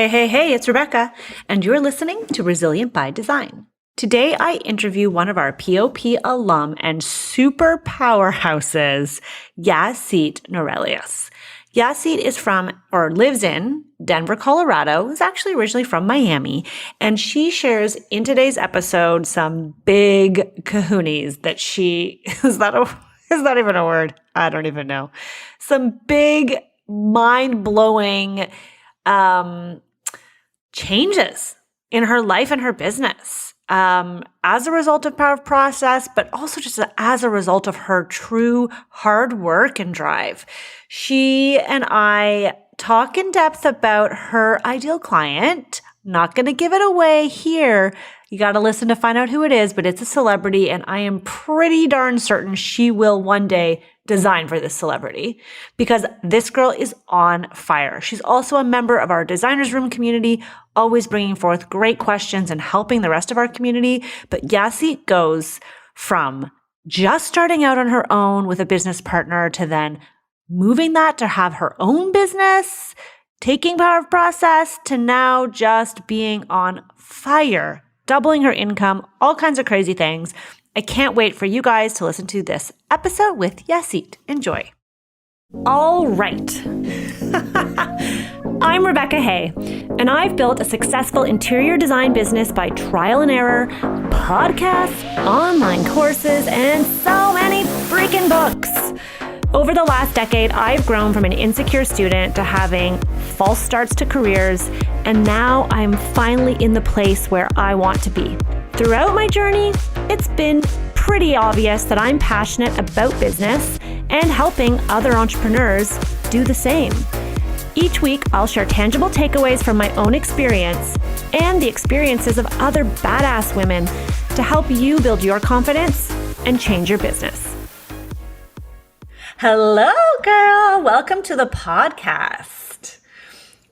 Hey, it's Rebecca, and you're listening to Resilient by Design. Today, I interview one of our POP alum and super powerhouses, Yazyth Norelius. Yazyth is from, or lives in, Denver, Colorado. Is actually originally from Miami, and she shares in today's episode some big kahunas that she, is that even a word? I don't even know. Some big, mind-blowing changes in her life and her business as a result of Power of Process, but also just as a result of her true hard work and drive. She and I talk in depth about her ideal client. Not going to give it away here. You got to listen to find out who it is, but it's a celebrity, and I am pretty darn certain she will one day design for this celebrity because this girl is on fire. She's also a member of our Designers Room community, always bringing forth great questions and helping the rest of our community. But Yazyth goes from just starting out on her own with a business partner to then moving that to have her own business, taking Power of Process to now just being on fire, doubling her income, all kinds of crazy things. I can't wait for you guys to listen to this episode with Yazyth. Enjoy. All right. I'm Rebecca Hay, and I've built a successful interior design business by trial and error, podcasts, online courses, and so many freaking books. Over the last decade, I've grown from an insecure student to having false starts to careers, and now I'm finally in the place where I want to be. Throughout my journey, it's been pretty obvious that I'm passionate about business and helping other entrepreneurs do the same. Each week, I'll share tangible takeaways from my own experience and the experiences of other badass women to help you build your confidence and change your business. Hello, girl. Welcome to the podcast.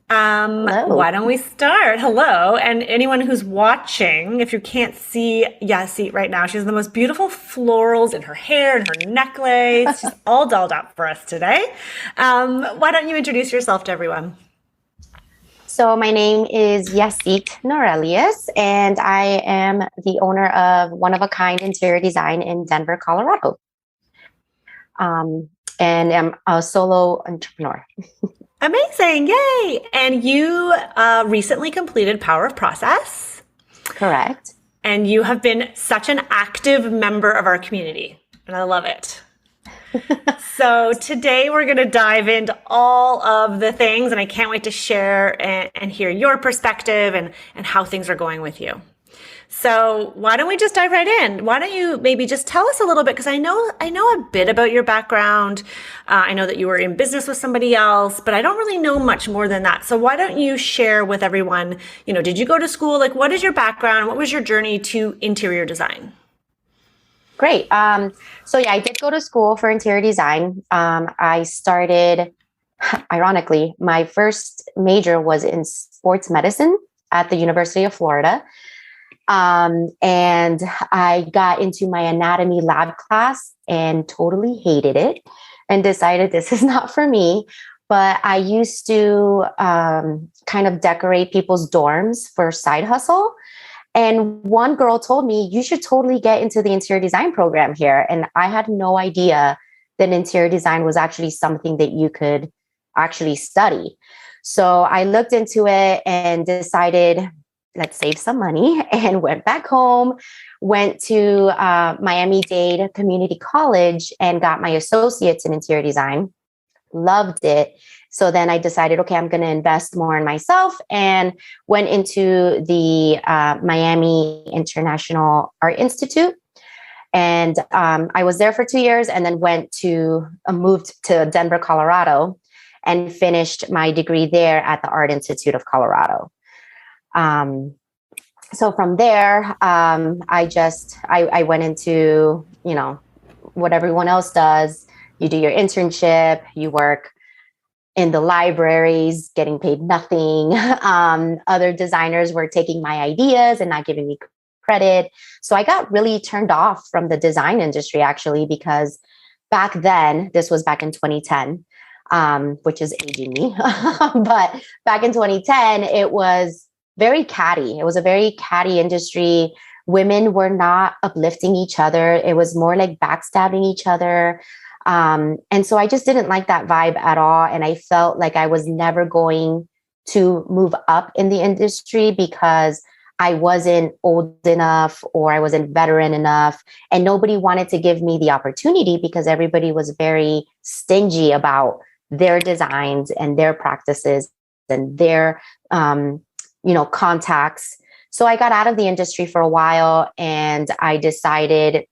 Hello. Why don't we start? Hello. And anyone who's watching, if you can't see Yazyth right now, she has the most beautiful florals in her hair and her necklace. She's all dolled up for us today. Why don't you introduce yourself to everyone? So my name is Yazyth Norelius, and I am the owner of One of a Kind Interior Design in Denver, Colorado. And I'm a solo entrepreneur. Amazing. Yay. And you recently completed Power of Process. Correct. And you have been such an active member of our community, and I love it. So today we're going to dive into all of the things, and I can't wait to share and hear your perspective and how things are going with you. So why don't we just dive right in? Why don't you maybe just tell us a little bit, because I know a bit about your background. I know that you were in business with somebody else, but I don't really know much more than that. So why don't you share with everyone, did you go to school? Like, what is your background? What was your journey to interior design? Great. So yeah, I did go to school for interior design. I started, ironically, my first major was in sports medicine at the University of Florida. And I got into my anatomy lab class and totally hated it and decided this is not for me. But I used to kind of decorate people's dorms for side hustle. And one girl told me, you should totally get into the interior design program here. And I had no idea that interior design was actually something that you could actually study. So I looked into it and decided, let's save some money, and went back home, went to Miami-Dade Community College and got my associates in interior design. Loved it. So then I decided, okay, I'm going to invest more in myself, and went into the Miami International Art Institute. And I was there for 2 years, and then moved to Denver, Colorado, and finished my degree there at the Art Institute of Colorado. So from there, I went into, what everyone else does. You do your internship, you work in the libraries, getting paid nothing. Other designers were taking my ideas and not giving me credit. So I got really turned off from the design industry, actually, because back then, this was back in 2010, which is aging me. But back in 2010, it was very catty. It was a very catty industry. Women were not uplifting each other. It was more like backstabbing each other. And so I just didn't like that vibe at all. And I felt like I was never going to move up in the industry because I wasn't old enough or I wasn't veteran enough. And nobody wanted to give me the opportunity because everybody was very stingy about their designs and their practices and their, contacts. So I got out of the industry for a while and I decided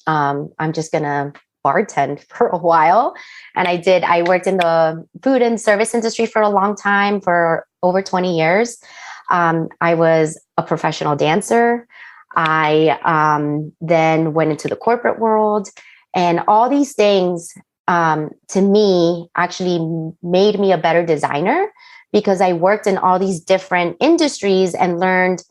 I'm just going to bartend for a while. And I worked in the food and service industry for a long time, for over 20 years. I was a professional dancer. I then went into the corporate world, and all these things to me actually made me a better designer because I worked in all these different industries and learned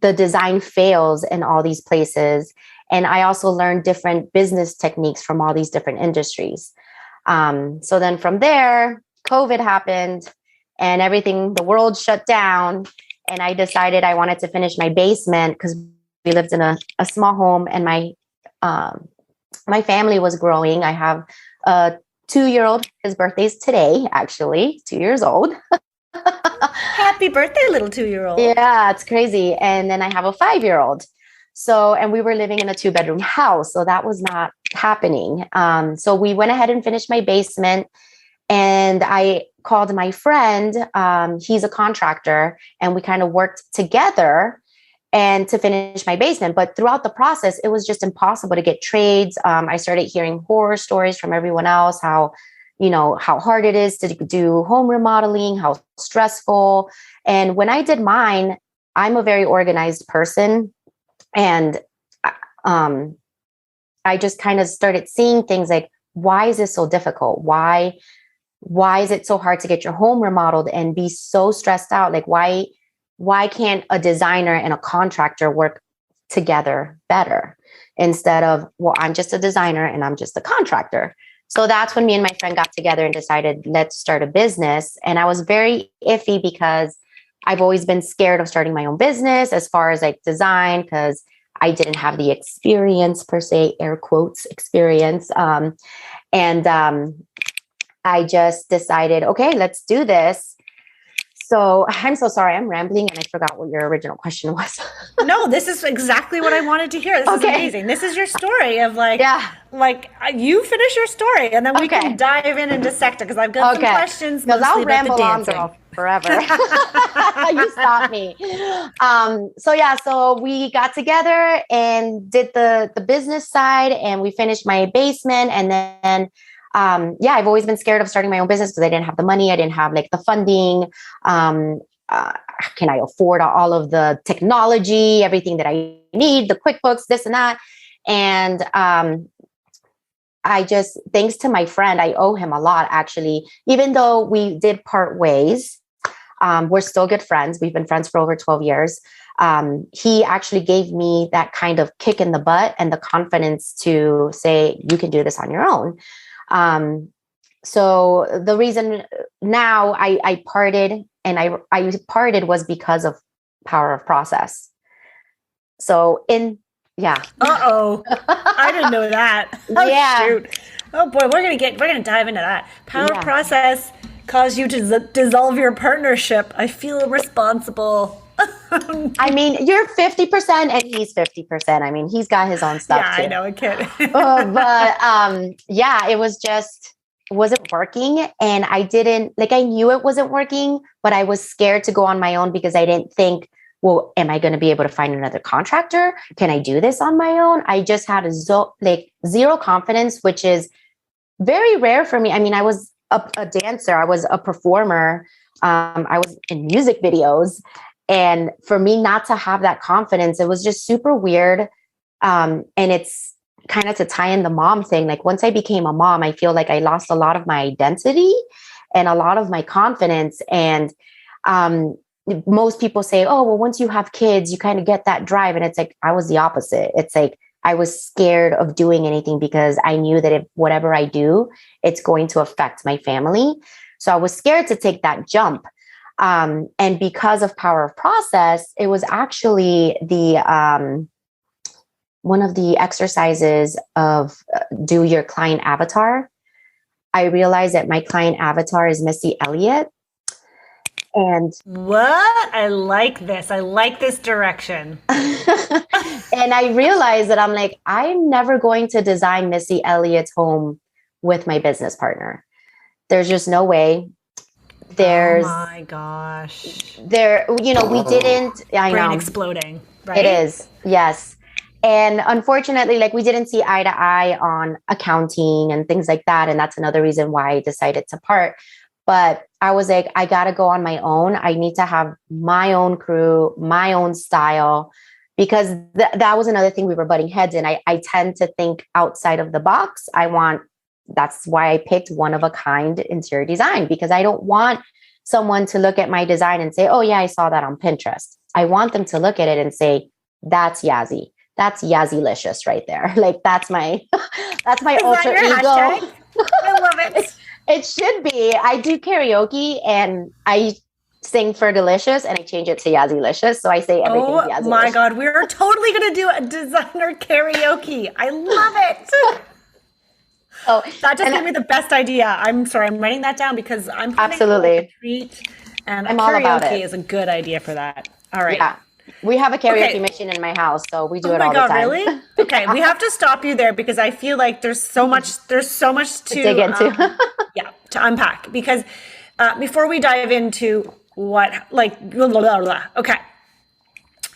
the design fails in all these places. And I also learned different business techniques from all these different industries. So then from there, COVID happened and the world shut down. And I decided I wanted to finish my basement because we lived in a small home and my family was growing. I have a 2-year-old. His birthday's today, actually, 2 years old. Happy birthday, little 2-year-old. Yeah, it's crazy. And then I have a 5-year-old. So, and we were living in a 2-bedroom house. So that was not happening. So we went ahead and finished my basement. And I called my friend. He's a contractor. And we kind of worked together and to finish my basement. But throughout the process, it was just impossible to get trades. I started hearing horror stories from everyone else, how hard it is to do home remodeling, how stressful. And when I did mine, I'm a very organized person. And I just kind of started seeing things like, why is this so difficult? Why is it so hard to get your home remodeled and be so stressed out? Like, why can't a designer and a contractor work together better instead of, well, I'm just a designer and I'm just a contractor. So that's when me and my friend got together and decided, let's start a business. And I was very iffy because I've always been scared of starting my own business as far as like design, because I didn't have the experience per se, air quotes experience. I just decided, okay, let's do this. So I'm so sorry, I'm rambling and I forgot what your original question was. No, this is exactly what I wanted to hear. This is amazing. This is your story of you finish your story and then we can dive in and dissect it because I've got some questions. Because I'll ramble on, girl, forever. You stop me. So we got together and did the business side and we finished my basement and then I've always been scared of starting my own business because I didn't have the money. I didn't have like the funding. Can I afford all of the technology, everything that I need, the QuickBooks, this and that. And I just, thanks to my friend, I owe him a lot, actually. Even though we did part ways, we're still good friends. We've been friends for over 12 years. He actually gave me that kind of kick in the butt and the confidence to say, you can do this on your own. So the reason now I parted and I parted was because of power of process. So Uh-oh. I didn't know that. Oh, yeah. Shoot. Oh boy, we're going to dive into that. Power of process caused you to dissolve your partnership. I feel responsible. I mean, you're 50% and he's 50%. I mean, he's got his own stuff too. I know, I kid. It was just wasn't working. And I knew it wasn't working, but I was scared to go on my own because I didn't think, well, am I going to be able to find another contractor? Can I do this on my own? I just had zero confidence, which is very rare for me. I mean, I was a dancer. I was a performer. I was in music videos. And for me not to have that confidence, it was just super weird. And it's kind of to tie in the mom thing. Like once I became a mom, I feel like I lost a lot of my identity and a lot of my confidence. And most people say, oh, well, once you have kids, you kind of get that drive. And it's like, I was the opposite. It's like, I was scared of doing anything because I knew that if whatever I do, it's going to affect my family. So I was scared to take that jump. And because of power of process, it was actually the one of the exercises of do your client avatar. I realized that my client avatar is Missy Elliott. And what? I like this. I like this direction. and I realized that I'm like, I'm never going to design Missy Elliott's home with my business partner. There's just no way. Oh my gosh. We didn't, I Brain know. Exploding, right? It is, yes. And unfortunately, like we didn't see eye to eye on accounting and things like that. And that's another reason why I decided to part. But I was like, I got to go on my own. I need to have my own crew, my own style, because that was another thing we were butting heads in. I tend to think outside of the box. That's why I picked one of a kind interior design, because I don't want someone to look at my design and say, oh yeah, I saw that on Pinterest. I want them to look at it and say, that's Yazy. That's Yazylicious right there. Like that's my alter ego. I love it. It should be. I do karaoke and I sing for delicious and I change it to Yazylicious. So I say everything's Yazylicious. Oh my God. We're totally going to do a designer karaoke. I love it. Oh, that just gave me the best idea. I'm sorry. I'm writing that down because I'm absolutely a treat, and I'm karaoke is a good idea for that. All right. Yeah. We have a karaoke machine in my house, so we do it all the time. Oh my God, really? Okay, we have to stop you there because I feel like there's so much to dig into. To unpack. Because before we dive into okay.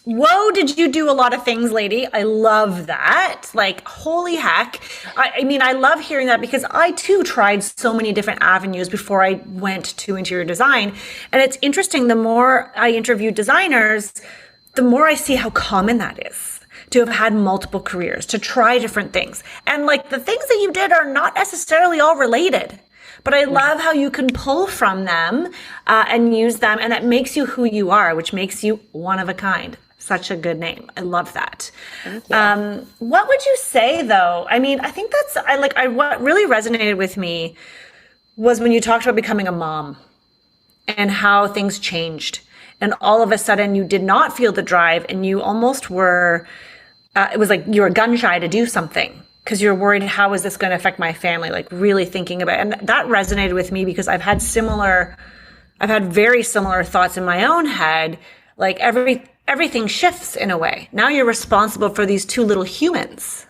Whoa, did you do a lot of things, lady? I love that. Like, holy heck. I mean, I love hearing that because I too tried so many different avenues before I went to interior design. And it's interesting, the more I interview designers, the more I see how common that is to have had multiple careers, to try different things. And like the things that you did are not necessarily all related, but I love how you can pull from them and use them. And that makes you who you are, which makes you one of a kind. Such a good name. I love that. What would you say though? I mean, I think what really resonated with me was when you talked about becoming a mom and how things changed. And all of a sudden you did not feel the drive and you almost were, it was like you were gun shy to do something because you're worried, how is this going to affect my family? Like really thinking about it. And that resonated with me because I've had very similar thoughts in my own head. Like everything shifts in a way. Now you're responsible for these two little humans.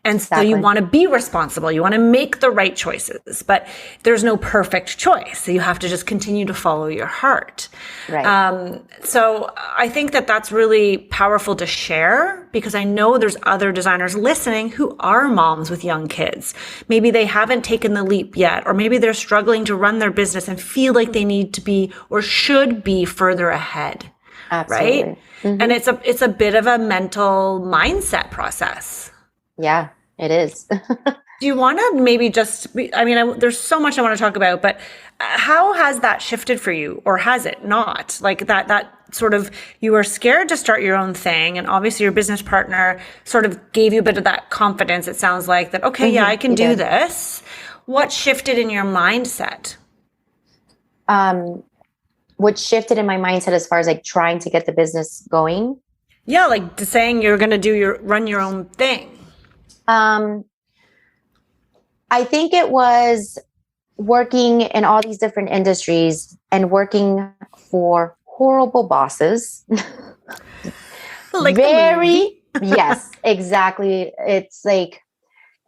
And so you want to be responsible. You want to make the right choices, but there's no perfect choice. So you have to just continue to follow your heart. Right. So I think that that's really powerful to share because I know there's other designers listening who are moms with young kids. Maybe they haven't taken the leap yet, or maybe they're struggling to run their business and feel like they need to be or should be further ahead. Absolutely. Right. Mm-hmm. And it's a bit of a mental mindset process. Yeah, it is. Do you want to maybe there's so much I want to talk about, but how has that shifted for you, or has it not? Like that sort of, you were scared to start your own thing, and obviously your business partner sort of gave you a bit of that confidence. It sounds like that, okay, yeah, I can do this. What shifted in your mindset? What shifted in my mindset as far as like trying to get the business going? Yeah, like saying you're going to run your own thing. I think it was working in all these different industries and working for horrible bosses. Like yes, exactly. It's like,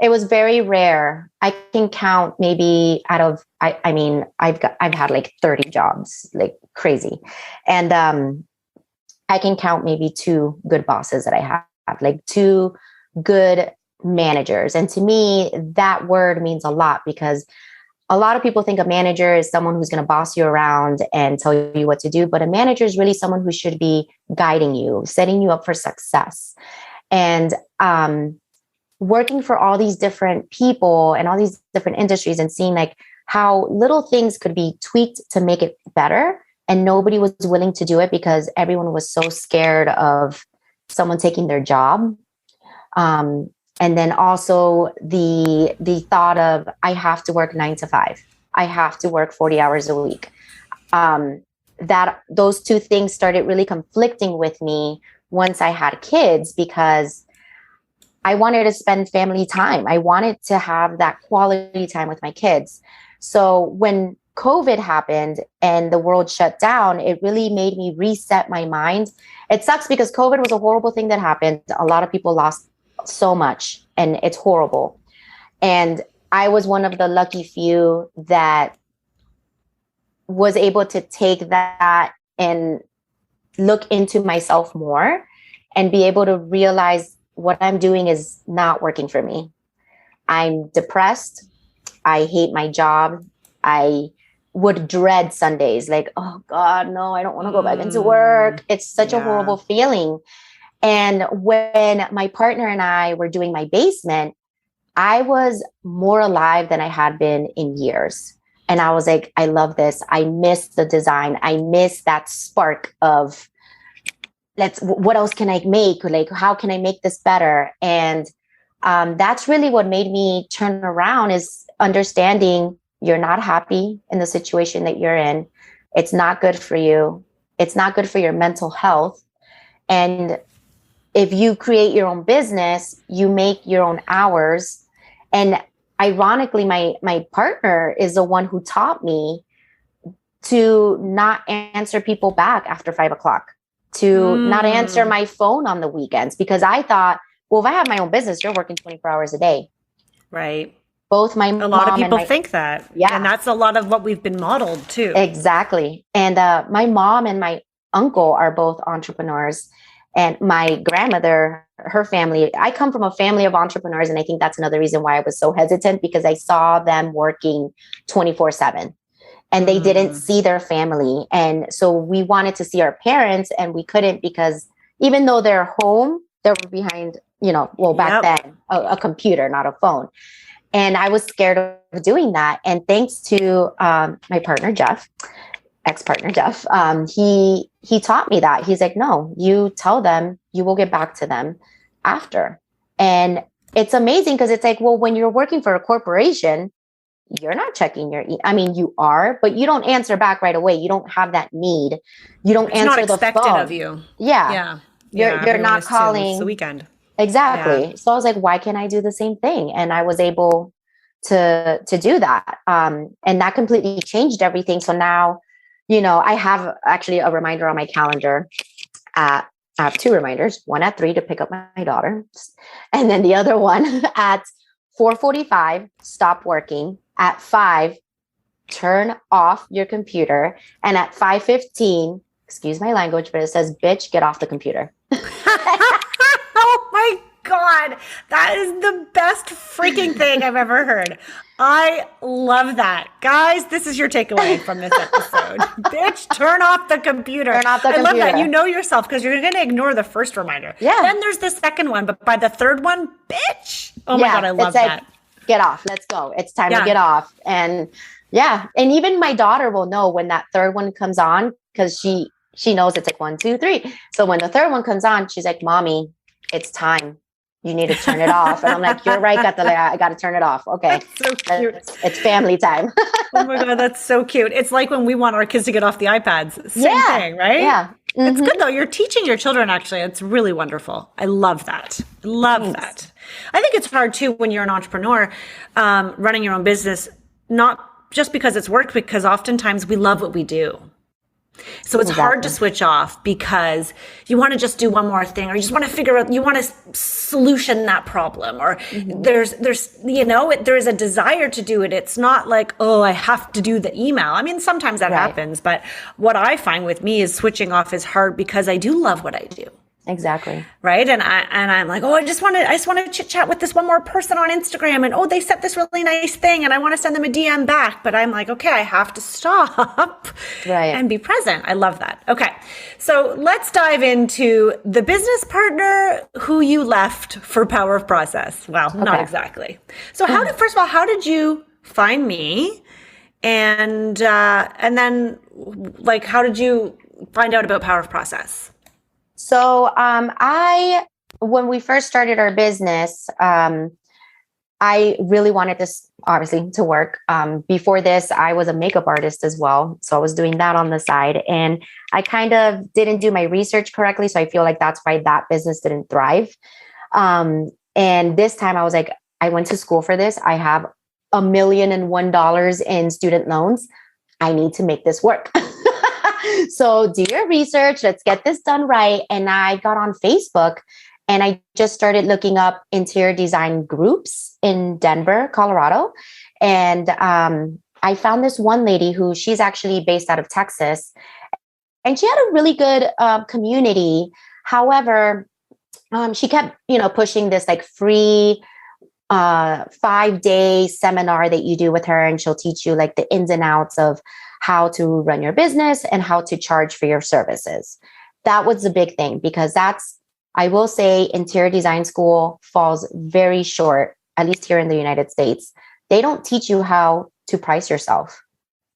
it was very rare. I can count maybe out of, I've had like 30 jobs, like crazy. And, I can count maybe 2 good bosses that I have, like 2 good managers. And to me, that word means a lot because a lot of people think a manager is someone who's going to boss you around and tell you what to do. But a manager is really someone who should be guiding you, setting you up for success. And working for all these different people and all these different industries and seeing like how little things could be tweaked to make it better. And nobody was willing to do it because everyone was so scared of someone taking their job. And then also the thought of I have to work 9 to 5. I have to work 40 hours a week. That those two things started really conflicting with me once I had kids, because I wanted to spend family time. I wanted to have that quality time with my kids. So when COVID happened and the world shut down, it really made me reset my mind. It sucks because COVID was a horrible thing that happened. A lot of people lost so much, and it's horrible. And I was one of the lucky few that was able to take that and look into myself more and be able to realize what I'm doing is not working for me. I'm depressed. I hate my job. I would dread Sundays. Like, oh God, no, I don't want to go back into work. It's such a horrible feeling. And when my partner and I were doing my basement, I was more alive than I had been in years. And I was like, I love this. I miss the design. I miss that spark of what else can I make? Like, how can I make this better? And that's really what made me turn around, is understanding you're not happy in the situation that you're in. It's not good for you. It's not good for your mental health. And if you create your own business, you make your own hours. And ironically, my partner is the one who taught me to not answer people back after 5 o'clock, to not answer my phone on the weekends, because I thought, well, if I have my own business, you're working 24 hours a day. Right. Both my A lot of people think that. Yeah. And that's a lot of what we've been modeled too. Exactly. And my mom and my uncle are both entrepreneurs. And my grandmother, her family, I come from a family of entrepreneurs. And I think that's another reason why I was so hesitant, because I saw them working 24/7 and they didn't see their family. And so we wanted to see our parents and we couldn't, because even though they're home, they were behind, back then, a computer, not a phone. And I was scared of doing that. And thanks to my partner, Jeff, ex-partner Jeff, he taught me that. He's like, no, you tell them, you will get back to them after. And it's amazing, because it's like, well, when you're working for a corporation, you're not checking I mean, you are, but you don't answer back right away. You don't have that need. You don't it's answer not expected the phone of you. Yeah. You're not calling. It's the weekend. Exactly. Yeah. So I was like, why can't I do the same thing? And I was able to do that. And that completely changed everything. So now, I have actually a reminder on my calendar. I have 2 reminders, one at 3 to pick up my daughter. And then the other one at 4:45, stop working. At 5, turn off your computer. And at 5:15, excuse my language, but it says, bitch, get off the computer. Oh my God. That is the best freaking thing I've ever heard. I love that. Guys, this is your takeaway from this episode. Bitch, turn off the computer. Turn off the computer. I love that. You know yourself, because you're going to ignore the first reminder. Yeah. Then there's the second one, but by the third one, bitch. Oh my God, I love that. Like, get off. Let's go. It's time to get off. And and even my daughter will know when that third one comes on, because she knows it's like 1, 2, 3. So when the third one comes on, she's like, Mommy, it's time. You need to turn it off. And I'm like, you're right, I got to turn it off. Okay. That's so cute. It's family time. Oh my God, that's so cute. It's like when we want our kids to get off the iPads. Same thing, right? Yeah. Mm-hmm. It's good though. You're teaching your children, actually. It's really wonderful. I love that. That. I think it's hard too when you're an entrepreneur, running your own business, not just because it's work, because oftentimes we love what we do. So it's hard to switch off, because you want to just do one more thing, or you just want to figure out, you want to solution that problem, or there's there is a desire to do it. It's not like, oh, I have to do the email. I mean, sometimes that happens, but what I find with me is switching off is hard, because I do love what I do. Exactly. Right. And I'm like, oh, I just want to chit chat with this one more person on Instagram. And oh, they sent this really nice thing, and I want to send them a DM back. But I'm like, okay, I have to stop and be present. I love that. Okay. So let's dive into the business partner who you left for Power of Process. Well, not exactly. So first of all, how did you find me? And then like, how did you find out about Power of Process? So I when we first started our business, I really wanted this obviously to work. Before this, I was a makeup artist as well. So I was doing that on the side, and I kind of didn't do my research correctly. So I feel like that's why that business didn't thrive. And this time I was like, I went to school for this. I have $1,001 in student loans. I need to make this work. So do your research. Let's get this done right. And I got on Facebook and I just started looking up interior design groups in Denver, Colorado. And I found this one lady who she's actually based out of Texas. And she had a really good community. However, she kept, pushing this like free 5-day seminar that you do with her. And she'll teach you like the ins and outs of how to run your business and how to charge for your services. That was the big thing, because I will say interior design school falls very short, at least here in the United States. They don't teach you how to price yourself.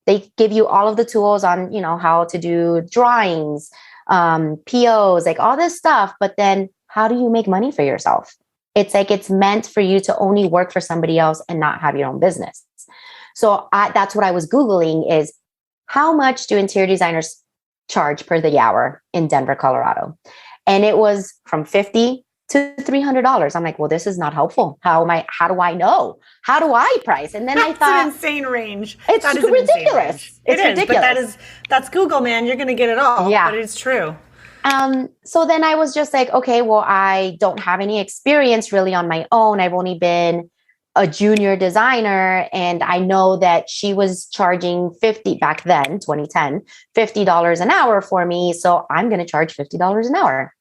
They give you all of the tools on, how to do drawings, POs, like all this stuff. But then how do you make money for yourself? It's like it's meant for you to only work for somebody else and not have your own business. So that's what I was Googling is, how much do interior designers charge per the hour in Denver, Colorado? And it was from $50 to $300. I'm like, well, this is not helpful. How do I know? How do I price? And then I thought, that's an insane range. It's ridiculous. It's ridiculous. But that's Google, man. You're going to get it all. Yeah. But it's true. So then I was just like, okay, well, I don't have any experience really on my own. I've only been a junior designer. And I know that she was charging back then, 2010, $50 an hour for me. So I'm going to charge $50 an hour.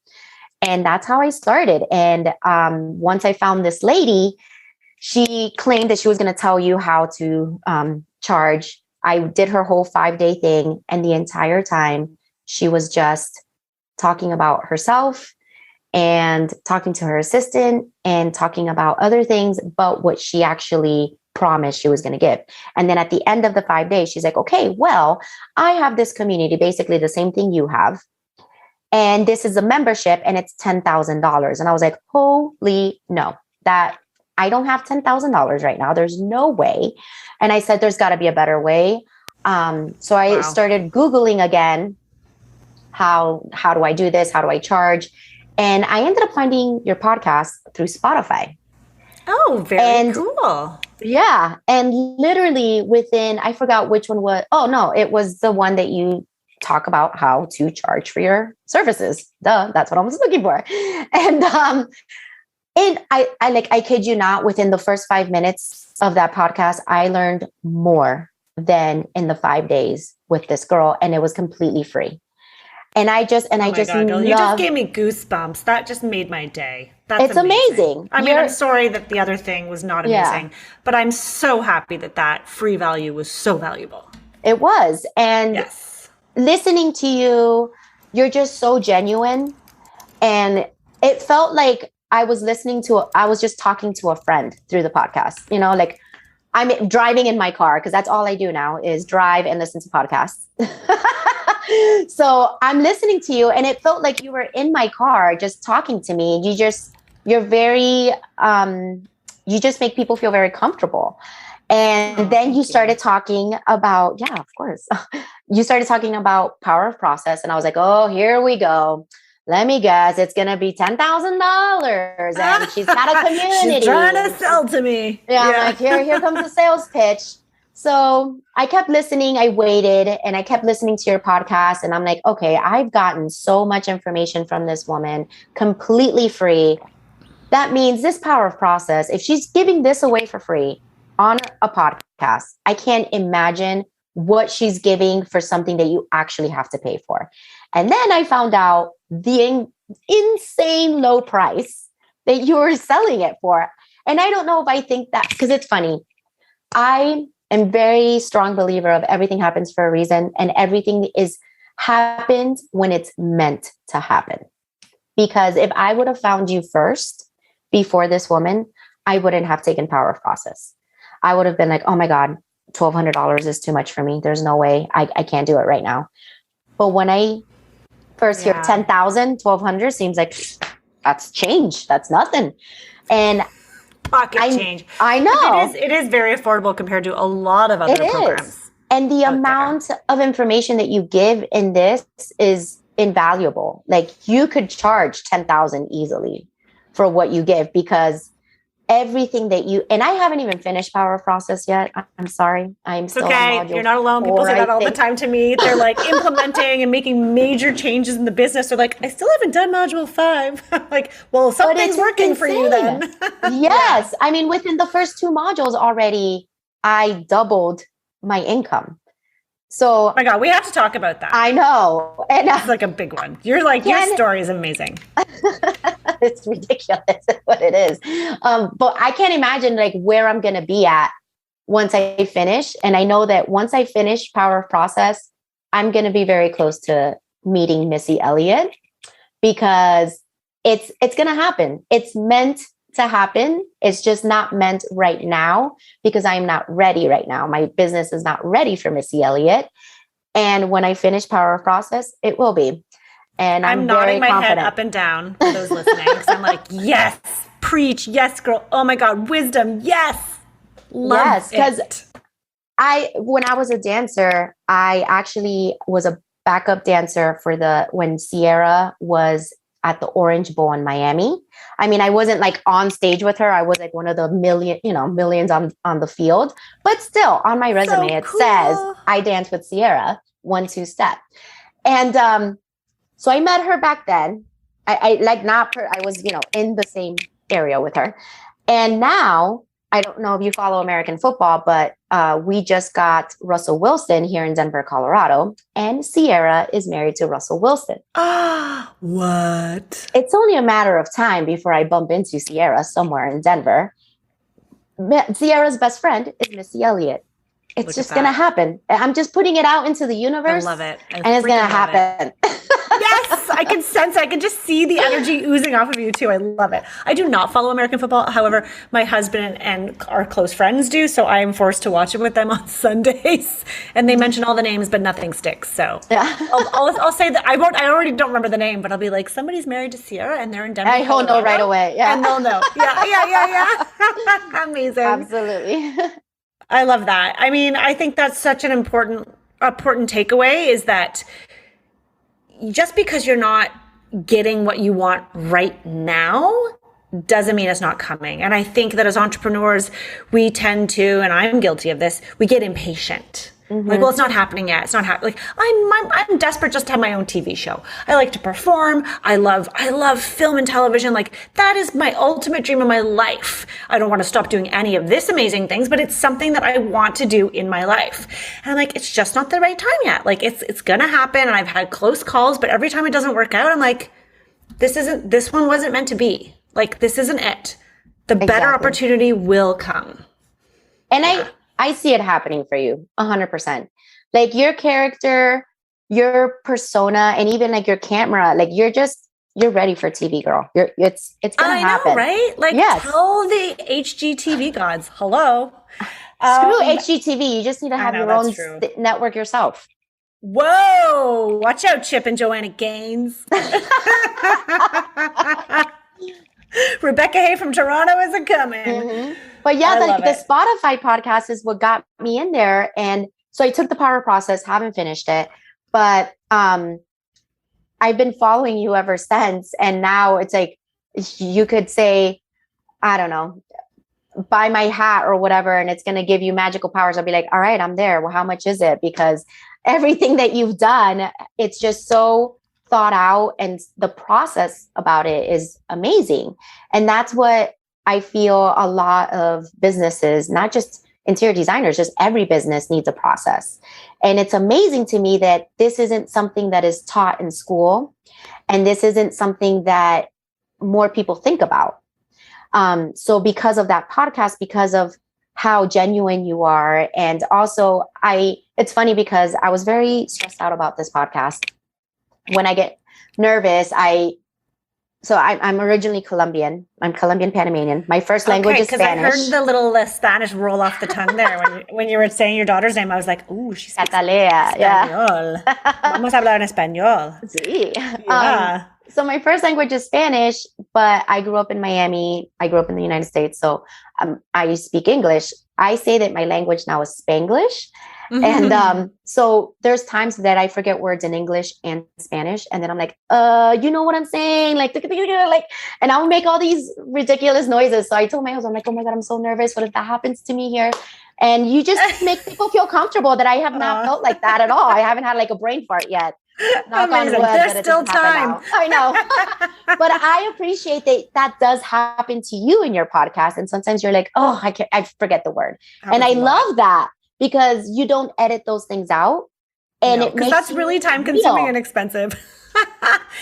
And that's how I started. And once I found this lady, she claimed that she was going to tell you how to charge. I did her whole 5-day thing. And the entire time she was just talking about herself and talking to her assistant and talking about other things, but what she actually promised she was going to give. And then at the end of the 5 days, she's like, okay, well, I have this community, basically the same thing you have. And this is a membership and it's $10,000. And I was like, holy no, that I don't have $10,000 right now. There's no way. And I said, there's got to be a better way. So I started Googling again. How do I do this? How do I charge? And I ended up finding your podcast through Spotify. Oh, very cool. Yeah. And literally within, I forgot which one was, it was the one that you talk about how to charge for your services. Duh, that's what I was looking for. And I kid you not, within the first 5 minutes of that podcast, I learned more than in the 5 days with this girl. And it was completely free. And you just gave me goosebumps. That just made my day. It's amazing. I mean, I'm sorry that the other thing was not amazing, but I'm so happy that free value was so valuable. It was. And listening to you, you're just so genuine. And it felt like I was just talking to a friend through the podcast, like I'm driving in my car, because that's all I do now is drive and listen to podcasts. So I'm listening to you and it felt like you were in my car just talking to me. You're very, you just make people feel very comfortable. And then you started talking about, of course, you started talking about power of process. And I was like, oh, here we go. Let me guess, it's going to be $10,000 and she's got a community. She's trying to sell to me. I'm like, here comes the sales pitch. So I kept listening. I waited and I kept listening to your podcast. And I'm like, okay, I've gotten so much information from this woman completely free. That means this power of process, if she's giving this away for free on a podcast, I can't imagine what she's giving for something that you actually have to pay for. And then I found out the insane low price that you were selling it for. And I don't know if I think that, because it's funny. I am very strong believer of everything happens for a reason, and everything happens when it's meant to happen. Because if I would have found you first before this woman, I wouldn't have taken power of process. I would have been like, oh my God, $1,200 is too much for me. There's no way I can't do it right now. But when I first hear 10,000, 1,200 seems like that's change. That's nothing. And pocket change. I know. It is very affordable compared to a lot of other programs. And the amount of information that you give in this is invaluable. Like you could charge 10,000 easily for what you give, because everything that you, and I haven't even finished Power Process yet. I'm sorry. I'm still okay. You're not alone. People say that all the time to me. They're like implementing and making major changes in the business. They're like, I still haven't done module 5. I'm like, well, something's working for you then. Yes. I mean, within the first 2 modules already, I doubled my income. So, oh my God, we have to talk about that. I know. And it's like a big one. You're like, your story is amazing. It's ridiculous what it is. But I can't imagine like where I'm going to be at once I finish. And I know that once I finish Power Process, I'm going to be very close to meeting Missy Elliott, because it's going to happen. It's meant to happen. It's just not meant right now, because I'm not ready right now. My business is not ready for Missy Elliott. And when I finish Power Process, it will be. And I'm nodding my head up and down for those listening. I'm like, yes, preach. Yes, girl. Oh my God. Wisdom. Yes. Yes. Because when I was a dancer, I actually was a backup dancer for when Sierra was at the Orange Bowl in Miami. I mean, I wasn't like on stage with her. I was like one of the millions on the field, but still on my resume, it says I danced with Sierra 1-2 step. And, so I met her back then. I was, in the same area with her. And now, I don't know if you follow American football, but we just got Russell Wilson here in Denver, Colorado. And Sierra is married to Russell Wilson. What? It's only a matter of time before I bump into Sierra somewhere in Denver. Sierra's best friend is Missy Elliott. It's just going to happen. I'm just putting it out into the universe. I love it. And it's going to happen. Yes, I can sense it. I can just see the energy oozing off of you too. I love it. I do not follow American football. However, my husband and our close friends do. So I am forced to watch it with them on Sundays. And they mention all the names, but nothing sticks. So yeah. I'll say that I already don't remember the name, but I'll be like, somebody's married to Sierra and they're in Denver. I'll know right away. Yeah. And they'll know. Yeah. Amazing. Absolutely. I love that. I mean, I think that's such an important takeaway, is that just because you're not getting what you want right now doesn't mean it's not coming. And I think that as entrepreneurs, we tend to, and I'm guilty of this, we get impatient. Mm-hmm. Like, well, it's not happening yet. It's not happening. Like, I'm desperate just to have my own TV show. I like to perform. I love film and television. Like, that is my ultimate dream of my life. I don't want to stop doing any of this amazing things, but it's something that I want to do in my life. And I'm like, it's just not the right time yet. Like, it's going to happen. And I've had close calls, but every time it doesn't work out, I'm like, this one wasn't meant to be. Like, this isn't it. The better opportunity will come. And I see it happening for you 100%. Like your character, your persona, and even like your camera, like you're ready for TV, girl. It's going to happen. I know, right? Like, yes. Tell the HGTV gods, hello. Screw HGTV. You just need to have your own network yourself. Whoa. Watch out, Chip and Joanna Gaines. Rebecca Hay from Toronto isn't coming. Mm-hmm. But yeah, the Spotify podcast is what got me in there. And so I took the Power Process, haven't finished it, but I've been following you ever since. And now it's like, you could say, I don't know, buy my hat or whatever, and it's going to give you magical powers. I'll be like, all right, I'm there. Well, how much is it? Because everything that you've done, it's just so thought out, and the process about it is amazing. And that's what I feel a lot of businesses, not just interior designers, just every business needs a process. And it's amazing to me that this isn't something that is taught in school, and this isn't something that more people think about. So because of that podcast, because of how genuine you are, and also it's funny because I was very stressed out about this podcast. When I get nervous, I'm originally Colombian. I'm Colombian Panamanian. My first language is Spanish. I heard the little Spanish roll off the tongue there when you were saying your daughter's name. I was like, ooh, she's Catalea. Español. Yeah. Vamos a hablar en español. Sí. Yeah. So my first language is Spanish, but I grew up in Miami. I grew up in the United States. So I speak English. I say that my language now is Spanglish. And so there's times that I forget words in English and Spanish. And then I'm like, you know what I'm saying? Like, and I'll make all these ridiculous noises. So I told my husband, I'm like, oh my God, I'm so nervous. What if that happens to me here? And you just make people feel comfortable that I have not felt like that at all. I haven't had like a brain fart yet. Knock on wood, there's still time. I know. But I appreciate that does happen to you in your podcast. And sometimes you're like, oh, I forget the word. And I love that because you don't edit those things out. And it makes that's really time consuming and expensive.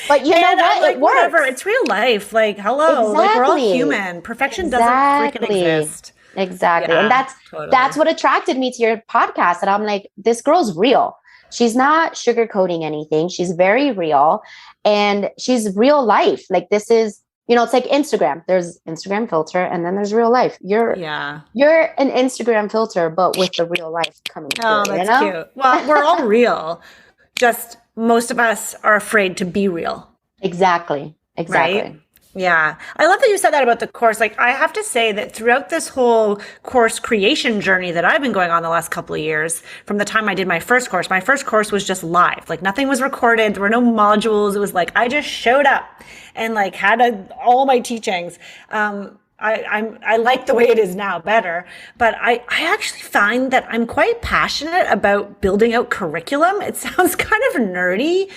But you know what? Like, it works. Whatever. It's real life. Like, hello. Like, we're all human. Perfection doesn't freaking exist. Exactly. And that's what attracted me to your podcast. And I'm like, this girl's real. She's not sugarcoating anything. She's very real and she's real life. Like this is, it's like Instagram. There's Instagram filter and then there's real life. You're an Instagram filter, but with the real life coming through. Oh, that's cute. Well, we're all real. Just most of us are afraid to be real. Exactly. Right? Yeah. I love that you said that about the course. Like, I have to say that throughout this whole course creation journey that I've been going on the last couple of years, from the time I did my first course was just live. Like, nothing was recorded. There were no modules. It was like, I just showed up and like had all my teachings. I like the way it is now better, but I actually find that I'm quite passionate about building out curriculum. It sounds kind of nerdy,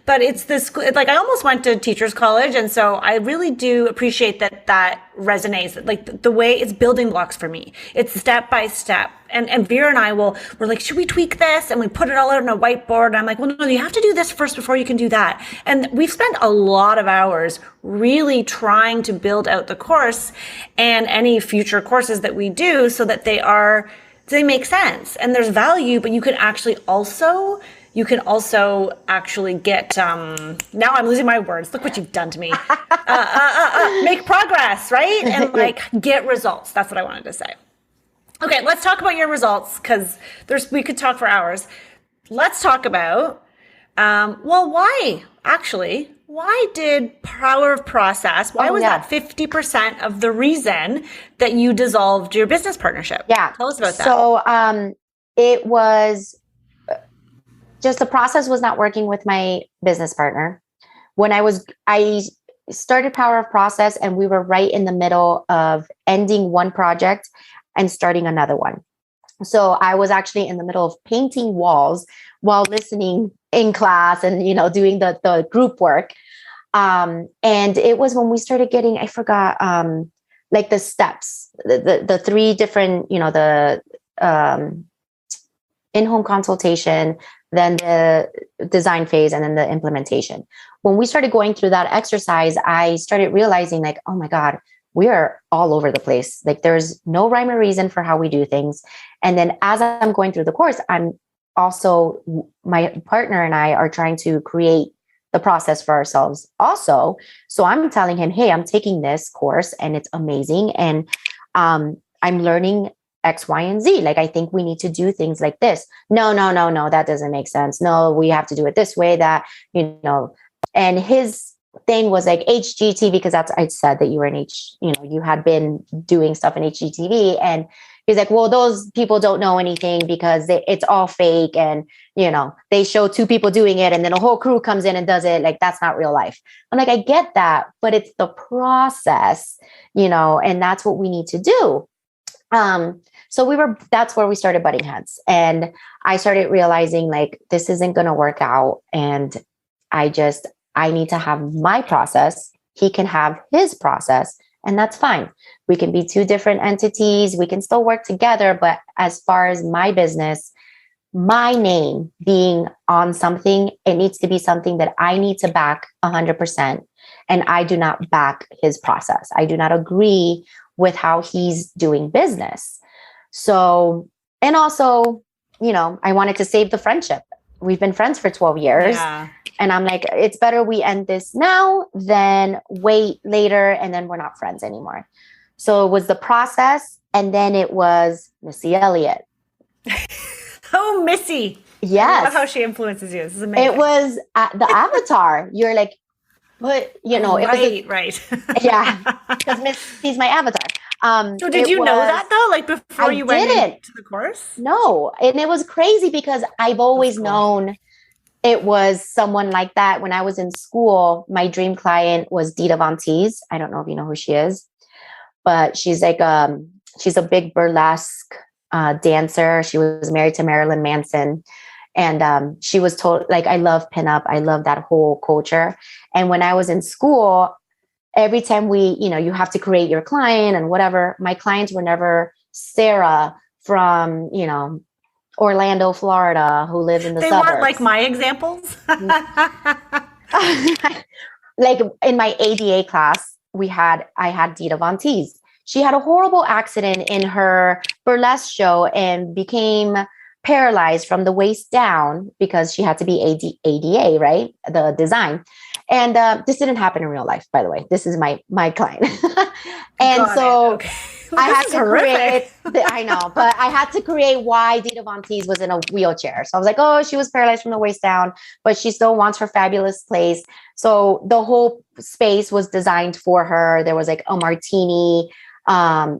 but it's this, like I almost went to teachers college. And so I really do appreciate that resonates, like the way it's building blocks for me. It's step by step. And Vera and I we're like, should we tweak this? And we put it all out on a whiteboard. And I'm like, well, no, you have to do this first before you can do that. And we've spent a lot of hours really trying to build out the course and any future courses that we do so that they make sense and there's value, but you can also actually get, now I'm losing my words. Look what you've done to me. Make progress, right? And like get results. That's what I wanted to say. Okay, let's talk about your results because we could talk for hours. Let's talk about, why did power of process, why was that 50% of the reason that you dissolved your business partnership? Yeah. Tell us about that. So it was just the process was not working with my business partner. I started Power of Process and we were right in the middle of ending one project and starting another one. So I was actually in the middle of painting walls while listening in class and, doing the group work. And it was when we started getting, I forgot, like the steps, the three different, the in-home consultation, then the design phase, and then the implementation. When we started going through that exercise, I started realizing like, oh my God, we are all over the place. Like there's no rhyme or reason for how we do things. And then as I'm going through the course, my partner and I are trying to create the process for ourselves also. So I'm telling him, hey, I'm taking this course and it's amazing. And I'm learning X, Y, and Z. Like, I think we need to do things like this. No, that doesn't make sense. No, we have to do it this way, and his thing was like HGTV, because I said that you were you had been doing stuff in HGTV. And he's like, well, those people don't know anything because it's all fake. And, they show two people doing it and then a whole crew comes in and does it. Like, that's not real life. I'm like, I get that, but it's the process, and that's what we need to do. So that's where we started butting heads. And I started realizing like, this isn't going to work out. And I need to have my process. He can have his process, and that's fine. We can be two different entities. We can still work together. But as far as my business, my name being on something, it needs to be something that I need to back 100%. And I do not back his process. I do not agree with how he's doing business. So, and also, I wanted to save the friendship. We've been friends for 12 years. Yeah. And I'm like, it's better we end this now than wait later and then we're not friends anymore. So it was the process. And then it was Missy Elliott. Oh, Missy. Yes. I love how she influences you. This is amazing. It was the avatar. You're like, But Oh, it was right. yeah, because Missy's my avatar. So did It you know was that though, like before I you went into didn't the course? know, and it was crazy because I've That's always cool. known it was someone like that. When I was in school, my dream client was Dita Von Teese. I don't know if you know who she is, but she's a big burlesque dancer. She was married to Marilyn Manson. And she was told, like, I love pinup. I love that whole culture. And when I was in school, every time you have to create your client and whatever, my clients were never Sarah from, Orlando, Florida, who lives in the They weren't like suburbs. my examples. Like in my ADA class, I had Dita Von Teese. She had a horrible accident in her burlesque show and became paralyzed from the waist down because she had to be ADA, right? The design. And this didn't happen in real life, by the way. This is my client. And Got it. so Okay. I This had is to horrific. I know, but I had to create why Dita Von Teese was in a wheelchair. So I was like, oh, she was paralyzed from the waist down, but she still wants her fabulous place. So the whole space was designed for her. There was like a martini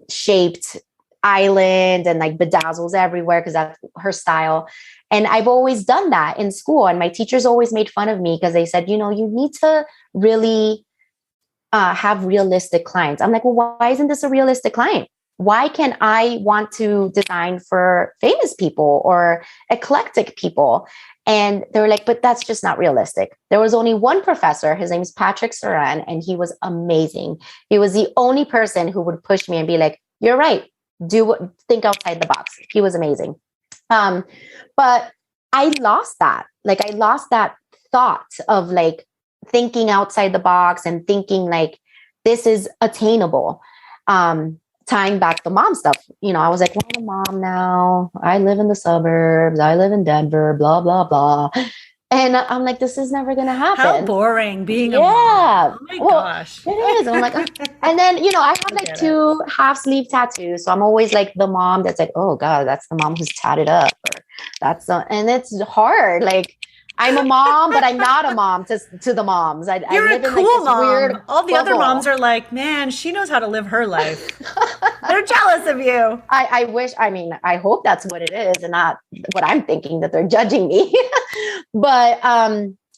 shaped island and like bedazzles everywhere because that's her style. And I've always done that in school. And my teachers always made fun of me because they said, you need to really have realistic clients. I'm like, well, why isn't this a realistic client? Why can I want to design for famous people or eclectic people? And they were like, but that's just not realistic. There was only one professor. His name is Patrick Saran, and he was amazing. He was the only person who would push me and be like, you're right. Think outside the box. He was amazing. But I lost that. Like I lost that thought of like thinking outside the box and thinking like this is attainable. Tying back the mom stuff, I was like, well, I'm a mom now. I live in the suburbs. I live in Denver, blah, blah, blah. And I'm like, this is never going to How happen. boring being a mom. Yeah. Oh my Well, gosh. it is. I'm like, and then, I have I like get it. 2 half sleeve tattoos. So I'm always like the mom that's like, oh God, that's the mom who's tatted up. Or and it's hard. Like I'm a mom, but I'm not a mom to the moms. I You're a live in like cool this mom. weird All the other moms bubble. are like, man, she knows how to live her life. They're jealous of you. I wish, I hope that's what it is and not what I'm thinking that they're judging me. But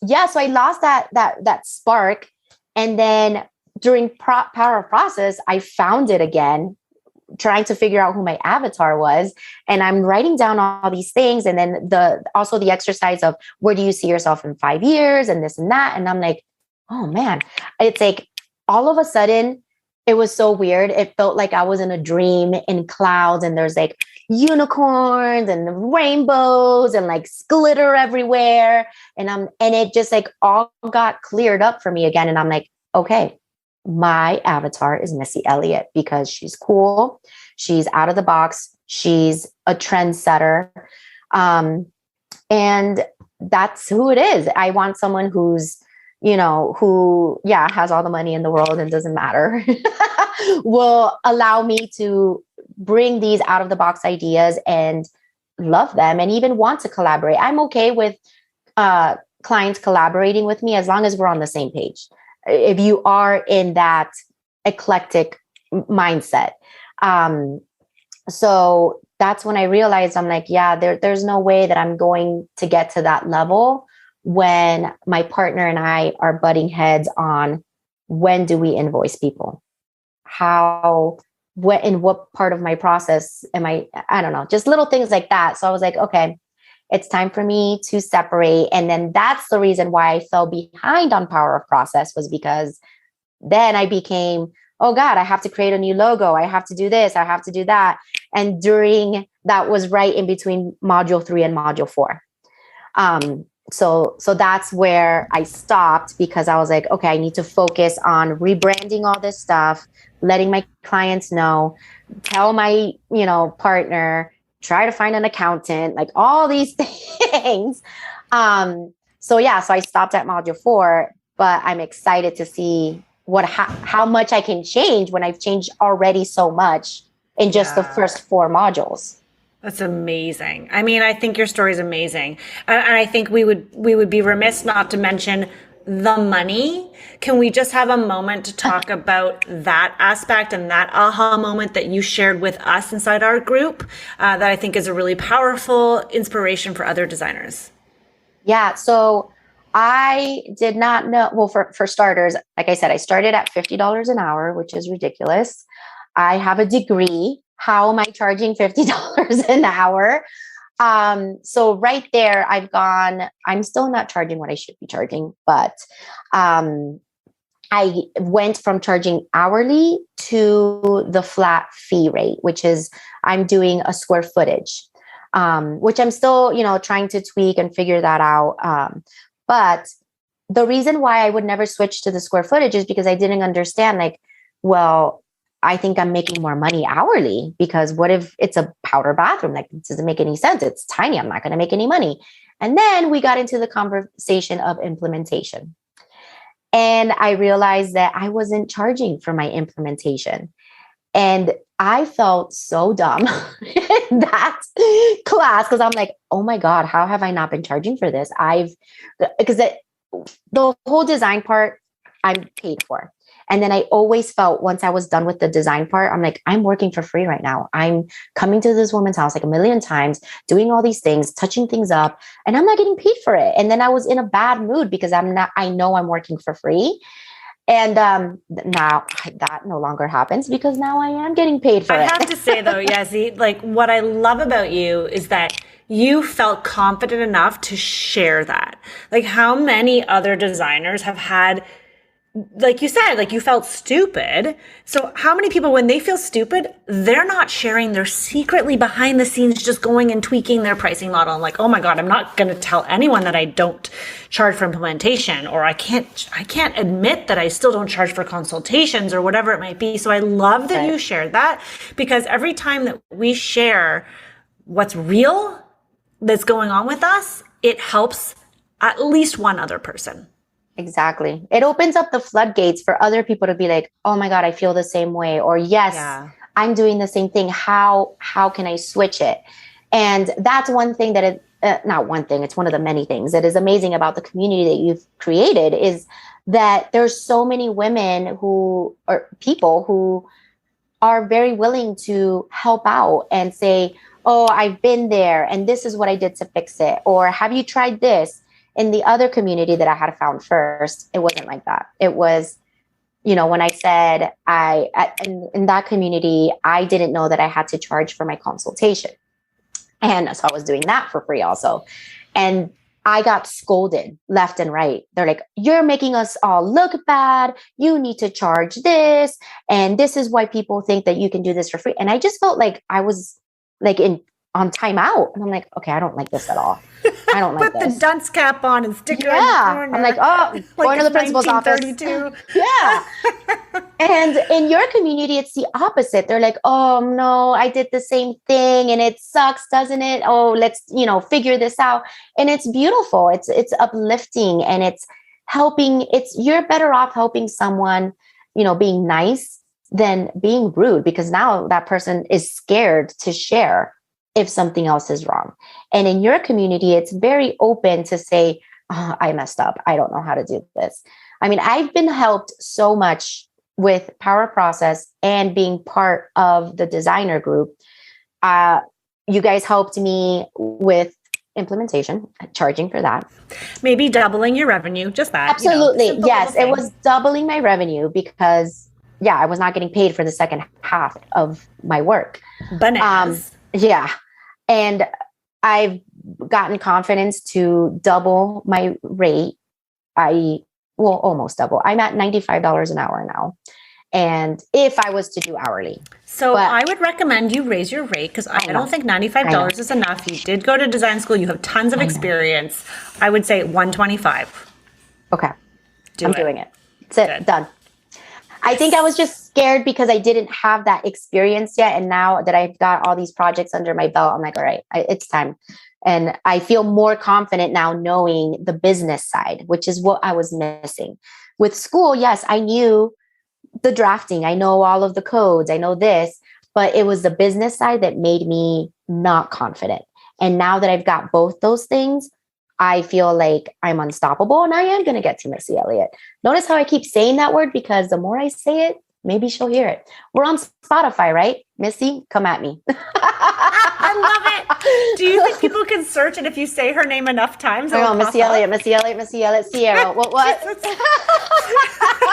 yeah, so I lost that spark. And then during power of process, I found it again, trying to figure out who my avatar was. And I'm writing down all these things. And then also the exercise of where do you see yourself in 5 years and this and that. And I'm like, oh man, it's like all of a sudden it was so weird. It felt like I was in a dream in clouds and there's like unicorns and rainbows and like glitter everywhere. And it just like all got cleared up for me again. And I'm like, okay, my avatar is Missy Elliott because she's cool. She's out of the box. She's a trendsetter. And that's who it is. I want someone who's, who, yeah, has all the money in the world and doesn't matter, will allow me to bring these out of the box ideas and love them and even want to collaborate. I'm okay with clients collaborating with me as long as we're on the same page. If you are in that eclectic mindset. So that's when I realized I'm like, yeah, there's no way that I'm going to get to that level when my partner and I are butting heads on when do we invoice people? In what part of my process I don't know, just little things like that. So I was like, okay, it's time for me to separate. And then that's the reason why I fell behind on power of process was because then I became, oh God, I have to create a new logo. I have to do this. I have to do that. And that was right in between module 3 and module 4. So that's where I stopped because I was like, okay, I need to focus on rebranding all this stuff, letting my clients know, tell my, partner, try to find an accountant, like all these things. So I stopped at module 4, but I'm excited to see how much I can change when I've changed already so much in just the first 4 modules. That's amazing. I mean, I think your story is amazing. And I think we would be remiss not to mention the money, can we just have a moment to talk about that aspect and that aha moment that you shared with us inside our group that I think is a really powerful inspiration for other designers? Yeah. So I did not know. Well, for starters, like I said, I started at $50 an hour, which is ridiculous. I have a degree. How am I charging $50 an hour? So right there, I'm still not charging what I should be charging, but I went from charging hourly to the flat fee rate, which is I'm doing a square footage, which I'm still, trying to tweak and figure that out. But the reason why I would never switch to the square footage is because I didn't understand, like, well, I think I'm making more money hourly, because what if it's a powder bathroom? Like, it doesn't make any sense. It's tiny. I'm not going to make any money. And then we got into the conversation of implementation. And I realized that I wasn't charging for my implementation. And I felt so dumb in that class, because I'm like, oh my God, how have I not been charging for this? Because the whole design part I'm paid for. And then I always felt, once I was done with the design part, I'm like, I'm working for free right now. I'm coming to this woman's house like a million times, doing all these things, touching things up, and I'm not getting paid for it. And then I was in a bad mood because I know I'm working for free. And now that no longer happens, because now I am getting paid for it. I have to say though, Yazyth, like, what I love about you is that you felt confident enough to share that. Like, how many other designers have had, like you said, like, you felt stupid. So how many people, when they feel stupid, they're not sharing, they're secretly behind the scenes just going and tweaking their pricing model. And like, oh my God, I'm not going to tell anyone that I don't charge for implementation, or I can't admit that I still don't charge for consultations, or whatever it might be. So I love that you shared that, because every time that we share what's real that's going on with us, it helps at least one other person. Exactly. It opens up the floodgates for other people to be like, oh my God, I feel the same way. Or yes, I'm doing the same thing. How can I switch it? And that's one thing that not one thing, it's one of the many things that is amazing about the community that you've created, is that there's so many women or people who are very willing to help out and say, oh, I've been there and this is what I did to fix it. Or have you tried this? In the other community that I had found first, it wasn't like that. It was, when I said in that community, I didn't know that I had to charge for my consultation. And so I was doing that for free also. And I got scolded left and right. They're like, you're making us all look bad. You need to charge this. And this is why people think that you can do this for free. And I just felt like I was like on timeout. And I'm like, okay, I don't like this at all. I don't like Put this. the dunce cap on and stick it in the corner. I'm like, oh, going to the principal's office. Yeah. And in your community, it's the opposite. They're like, oh no, I did the same thing and it sucks, doesn't it? Oh, let's, figure this out. And it's beautiful. It's uplifting, and it's helping. You're better off helping someone, being nice than being rude, because now that person is scared to share if something else is wrong. And in your community, it's very open to say, oh, I messed up. I don't know how to do this. I mean, I've been helped so much with Power Process and being part of the designer group. You guys helped me with implementation, charging for that. Maybe doubling your revenue, just that. Absolutely. Yes, it was doubling my revenue because, I was not getting paid for the second half of my work. Bananas. Yeah. And I've gotten confidence to double my rate. Almost double. I'm at $95 an hour now. And if I was to do hourly. So I would recommend you raise your rate, because I don't think $95 is enough. You did go to design school. You have tons of experience. I would say $125. Okay. Doing it. That's it. Good. Done. I think I was just scared because I didn't have that experience yet. And now that I've got all these projects under my belt, I'm like, all right, it's time. And I feel more confident now knowing the business side, which is what I was missing. With school, yes, I knew the drafting. I know all of the codes. I know this, but it was the business side that made me not confident. And now that I've got both those things, I feel like I'm unstoppable and I am going to get to Missy Elliott. Notice how I keep saying that word, because the more I say it, maybe she'll hear it. We're on Spotify, right? Missy, come at me. I love it. Do you think people can search it if you say her name enough times? Oh, Missy Elliott, Missy Elliott, Missy Elliott, Sierra. What?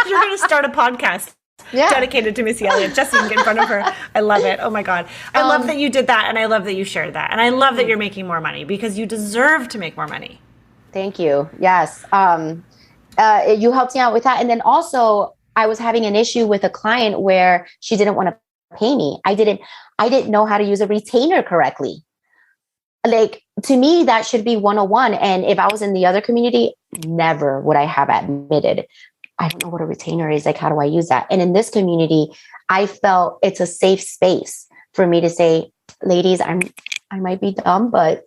You're going to start a podcast dedicated to Missy Elliott just so you can get in front of her. I love it. Oh my God. I love that you did that, and I love that you shared that. And I love that you're making more money, because you deserve to make more money. Thank you. Yes. You helped me out with that. And then also I was having an issue with a client where she didn't want to pay me. I didn't know how to use a retainer correctly. Like, to me, that should be 101. And if I was in the other community, never would I have admitted, I don't know what a retainer is. Like, how do I use that? And in this community, I felt it's a safe space for me to say, ladies, I might be dumb, but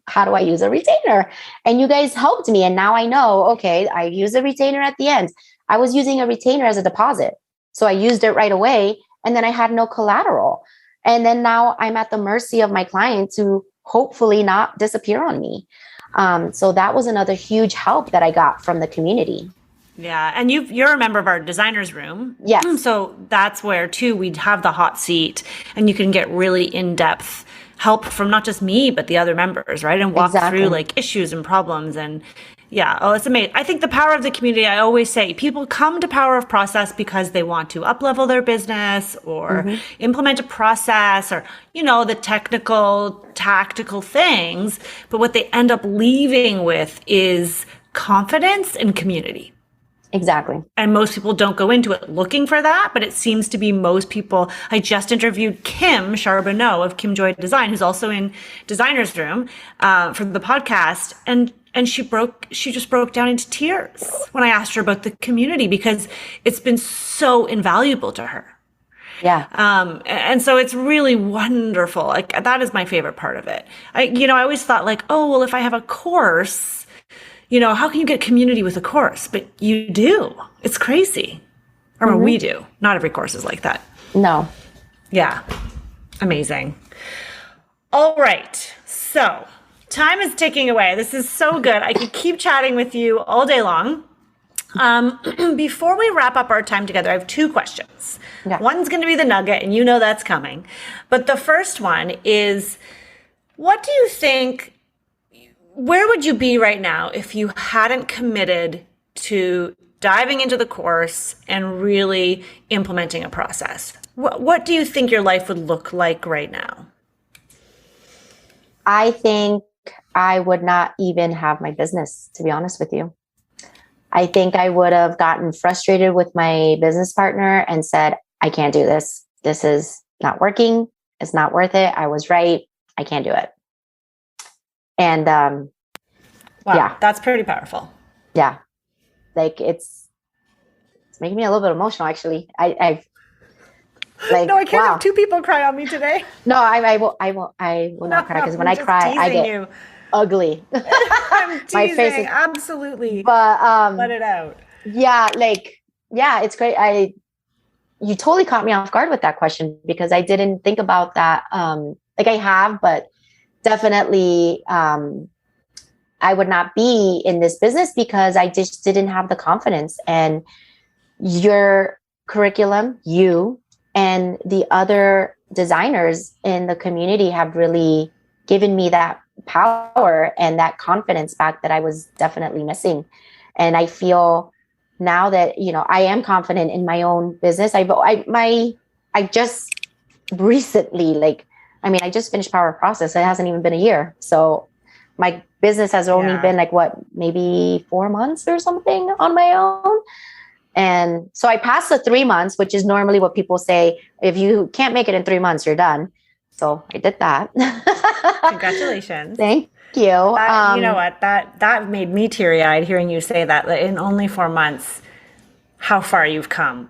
how do I use a retainer? And you guys helped me. And now I know, okay, I use a retainer at the end. I was using a retainer as a deposit. So I used it right away. And then I had no collateral. And then now I'm at the mercy of my client to hopefully not disappear on me. So that was another huge help that I got from the community. Yeah. And you're a member of our designers room. Yes. So that's where too, we'd have the hot seat, and you can get really in-depth help from not just me, but the other members, right? And walk through like issues and problems. And yeah, it's amazing. I think the power of the community, I always say people come to Power of Process because they want to up-level their business or implement a process or, the technical, tactical things. But what they end up leaving with is confidence and community. Exactly. And most people don't go into it looking for that, but it seems to be most people. I just interviewed Kim Charbonneau of Kim Joy Design, who's also in Designer's Room for the podcast. And she just broke down into tears when I asked her about the community, because it's been so invaluable to her. Yeah. And so it's really wonderful. Like, that is my favorite part of it. I always thought like, oh, well, if I have a course, how can you get community with a course? But you do. It's crazy. Or we do. Not every course is like that. No. Yeah. Amazing. All right. So time is ticking away. This is so good. I could keep chatting with you all day long. Before we wrap up our time together, I have two questions. Yeah. One's going to be the nugget, and that's coming. But the first one is, what do you think, where would you be right now if you hadn't committed to diving into the course and really implementing a process? What do you think your life would look like right now? I think I would not even have my business, to be honest with you. I think I would have gotten frustrated with my business partner and said, I can't do this. This is not working. It's not worth it. I was right. I can't do it. And wow, yeah, that's pretty powerful. Yeah, like it's making me a little bit emotional. Actually, I've like no, I can't have two people cry on me today. No, I will not cry, because when I cry, I get ugly. I'm teasing, my face is, absolutely. But let it out. Yeah, it's great. You totally caught me off guard with that question, because I didn't think about that. Like I have, but definitely I would not be in this business because I just didn't have the confidence. And your curriculum, you and the other designers in the community have really given me that power and that confidence back that I was definitely missing. And I feel now that, I am confident in my own business. I just recently, I just finished Power Process. It hasn't even been a year. So my business has only been maybe 4 months or something on my own. And so I passed the 3 months, which is normally what people say. If you can't make it in 3 months, you're done. So I did that. Congratulations. Thank you. You know what? That made me teary-eyed hearing you say that in only 4 months, how far you've come.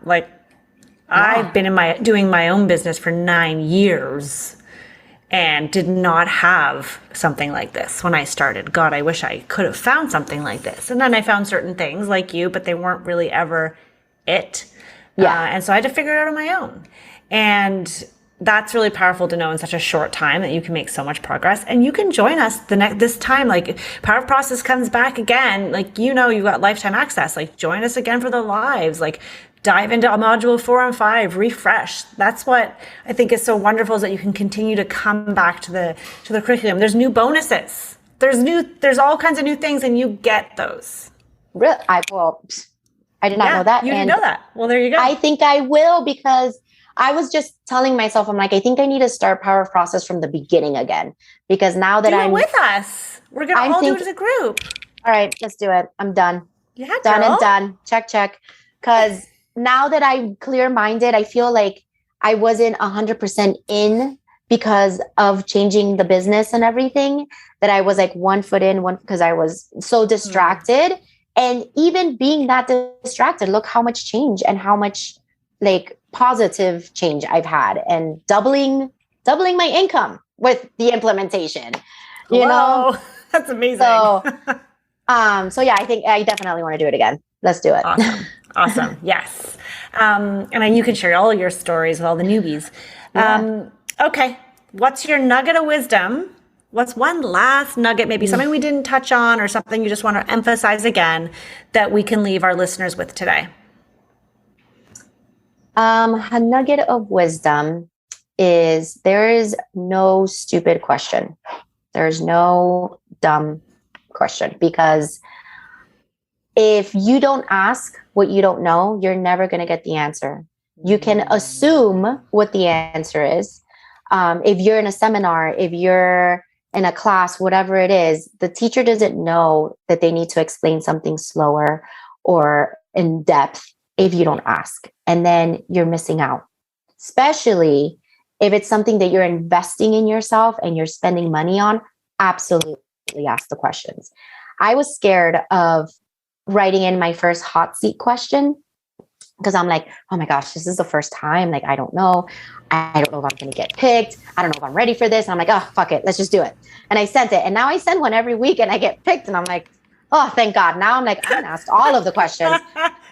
I've been doing my own business for 9 years and did not have something like this when I started. God, I wish I could have found something like this. And then I found certain things like you, but they weren't really ever it. Yeah. And so I had to figure it out on my own. And That's really powerful to know in such a short time that you can make so much progress. And you can join us this time. Like, Power of Process comes back again. Like, you've got lifetime access. Like, join us again for the lives. Like, dive into module 4 and 5, refresh. That's what I think is so wonderful, is that you can continue to come back to the curriculum. There's new bonuses. There's all kinds of new things, and you get those. Really? I did not know that. You didn't know that. Well, there you go. I think I will, because I was just telling myself, I'm like, I think I need to start Power of Process from the beginning again, because now that I'm with us, we're going to all do it as a group. All right, let's do it. I'm done. Yeah, done girl. and done. Check. Because now that I'm clear-minded, I feel like I wasn't 100% in because of changing the business and everything, that I was like one foot in, because I was so distracted. And even being that distracted, look how much change and how much like positive change I've had, and doubling my income with the implementation, you know, that's amazing. So yeah, I think I definitely want to do it again. Let's do it. Awesome. Yes. And you can share all your stories with all the newbies. Okay. What's your nugget of wisdom? What's one last nugget, maybe something we didn't touch on, or something you just want to emphasize again, that we can leave our listeners with today? A nugget of wisdom is there is no stupid question. There's no dumb question, because if you don't ask what you don't know, you're never going to get the answer. You can assume what the answer is. If you're in a seminar, if you're in a class, whatever it is, the teacher doesn't know that they need to explain something slower or in depth if you don't ask. And then you're missing out, especially if it's something that you're investing in yourself and you're spending money on. Absolutely ask the questions. I was scared of writing in my first hot seat question, because I'm like, oh my gosh, this is the first time. Like, I don't know. I don't know if I'm going to get picked. I don't know if I'm ready for this. And I'm like, oh, fuck it. Let's just do it. And I sent it. And now I send one every week and I get picked. And I'm like, oh, thank God. Now I'm like, I'm going to ask all of the questions,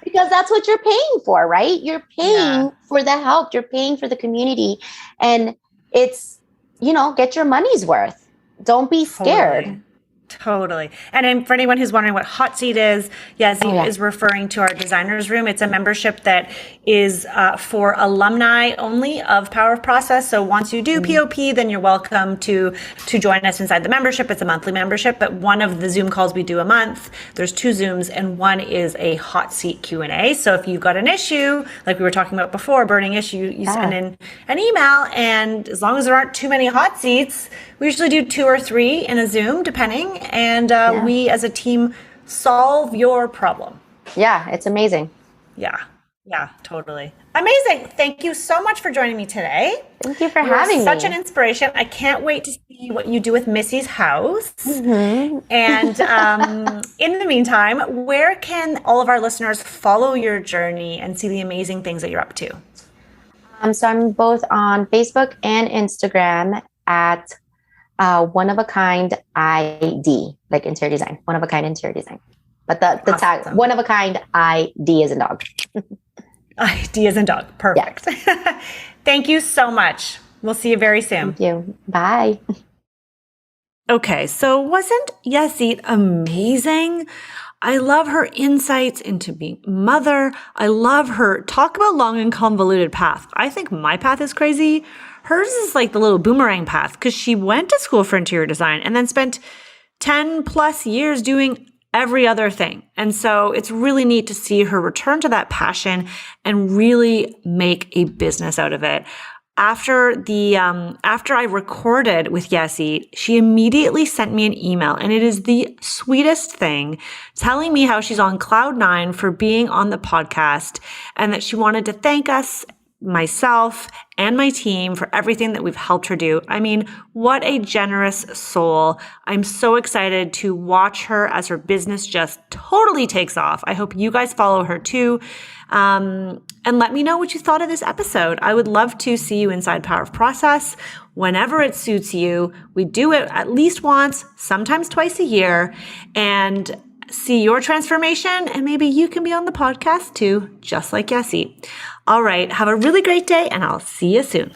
because that's what you're paying for, right? You're paying for the help. You're paying for the community. And it's, get your money's worth. Don't be scared. Totally. And then for anyone who's wondering what Hot Seat is, Yazyth is referring to our designers room. It's a membership that is for alumni only of Power of Process. So once you do POP, then you're welcome to join us inside the membership. It's a monthly membership, but one of the Zoom calls we do a month, there's 2 Zooms, and one is a Hot Seat Q&A. So if you've got an issue, like we were talking about before, burning issue, you send in an email, and as long as there aren't too many hot seats, we usually do 2 or 3 in a Zoom, depending. And we as a team solve your problem. Yeah, it's amazing. Yeah, totally. Amazing. Thank you so much for joining me today. Thank you for having me. Such an inspiration. I can't wait to see what you do with Missy's house. And in the meantime, where can all of our listeners follow your journey and see the amazing things that you're up to? So I'm both on Facebook and Instagram at One of a Kind ID, like interior design, One of a Kind interior design. But the tag, One of a Kind ID as in dog. ID as in dog. Perfect. Yeah. Thank you so much. We'll see you very soon. Thank you. Bye. Okay, so wasn't Yazyth amazing? I love her insights into being a mother. I love her talk about long and convoluted path. I think my path is crazy. Hers is like the little boomerang path, because she went to school for interior design and then spent 10 plus years doing every other thing. And so it's really neat to see her return to that passion and really make a business out of it. After I recorded with Yazyth, she immediately sent me an email, and it is the sweetest thing, telling me how she's on cloud 9 for being on the podcast, and that she wanted to thank us, myself and my team, for everything that we've helped her do. I mean, what a generous soul. I'm so excited to watch her as her business just totally takes off. I hope you guys follow her too. And let me know what you thought of this episode. I would love to see you inside Power of Process whenever it suits you. We do it at least once, sometimes twice a year, and see your transformation, and maybe you can be on the podcast too, just like Yazyth. All right, have a really great day, and I'll see you soon.